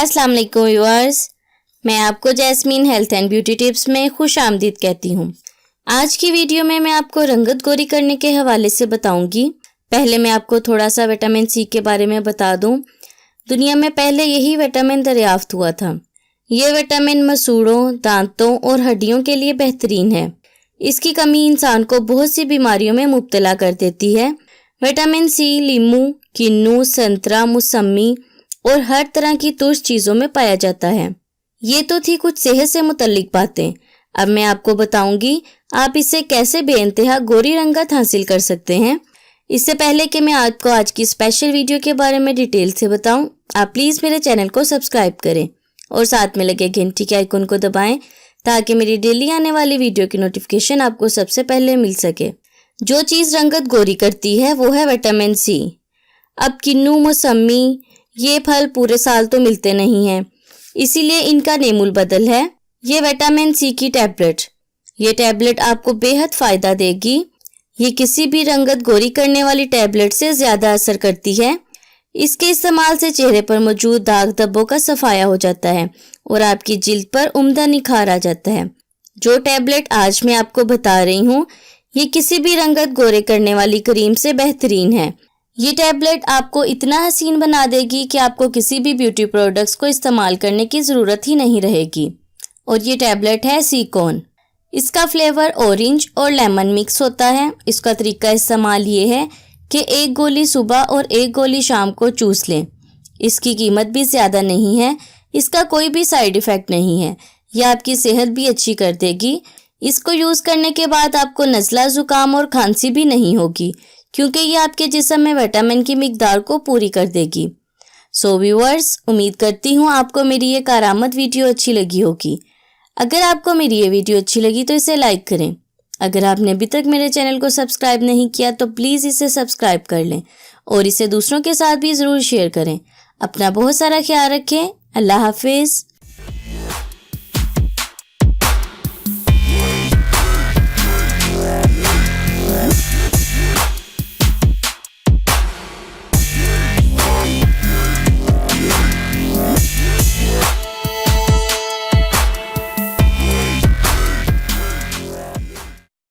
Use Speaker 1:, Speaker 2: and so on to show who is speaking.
Speaker 1: अस्सलाम वालेकुम व्यूअर्स, मैं आपको jasmine health and beauty tips में खुश आमदीद कहती हूँ। आज की वीडियो में मैं आपको रंगत गोरी करने के हवाले से बताऊंगी। पहले मैं आपको थोड़ा सा विटामिन सी के बारे में बता दूं। दुनिया में पहले यही विटामिन दरियाफ्त हुआ था। ये विटामिन मसूड़ों, दांतों और हड्डियों के लिए बेहतरीन है। इसकी कमी इंसान को बहुत सी बीमारियों में मुब्तला कर देती है। विटामिन सी लीमू, किन्नू, संतरा, मौसमी और हर तरह की तुर्श चीज़ों में पाया जाता है। ये तो थी कुछ सेहत से मुतल्लिक बातें। अब मैं आपको बताऊंगी आप इससे कैसे बेइंतहा गोरी रंगत हासिल कर सकते हैं। इससे पहले कि मैं आपको आज की स्पेशल वीडियो के बारे में डिटेल से बताऊं, आप प्लीज़ मेरे चैनल को सब्सक्राइब करें और साथ में लगे घंटी के आइकन को दबाएं ताकि मेरी डेली आने वाली वीडियो की नोटिफिकेशन आपको सबसे पहले मिल सके। जो चीज़ रंगत गोरी करती है वो है विटामिन सी। अब किन्नू, मौसमी ये फल पूरे साल तो मिलते नहीं हैं, इसीलिए इनका नेमुल बदल है ये विटामिन सी की टैबलेट। ये टैबलेट आपको बेहद फ़ायदा देगी। ये किसी भी रंगत गोरी करने वाली टैबलेट से ज़्यादा असर करती है। इसके इस्तेमाल से चेहरे पर मौजूद दाग धब्बों का सफाया हो जाता है और आपकी जिल्द पर उम्दा निखार आ जाता है। जो टैबलेट आज मैं आपको बता रही हूँ ये किसी भी रंगत गोरे करने वाली क्रीम से बेहतरीन है। ये टैबलेट आपको इतना हसीन बना देगी कि आपको किसी भी ब्यूटी प्रोडक्ट्स को इस्तेमाल करने की ज़रूरत ही नहीं रहेगी। और ये टैबलेट है सीकॉन। इसका फ्लेवर ऑरेंज और लेमन मिक्स होता है। इसका तरीका इस्तेमाल ये है कि एक गोली सुबह और एक गोली शाम को चूस लें। इसकी कीमत भी ज़्यादा नहीं है। इसका कोई भी साइड इफ़ेक्ट नहीं है। यह आपकी सेहत भी अच्छी कर देगी। इसको यूज़ करने के बाद आपको नज़ला, ज़ुकाम और खांसी भी नहीं होगी क्योंकि ये आपके जिस्म में विटामिन की मिकदार को पूरी कर देगी। सो व्यूअर्स, उम्मीद करती हूँ आपको मेरी ये कारामद वीडियो अच्छी लगी होगी। अगर आपको मेरी ये वीडियो अच्छी लगी तो इसे लाइक करें। अगर आपने अभी तक मेरे चैनल को सब्सक्राइब नहीं किया तो प्लीज़ इसे सब्सक्राइब कर लें और इसे दूसरों के साथ भी ज़रूर शेयर करें। अपना बहुत सारा ख्याल रखें। अल्लाह हाफिज़।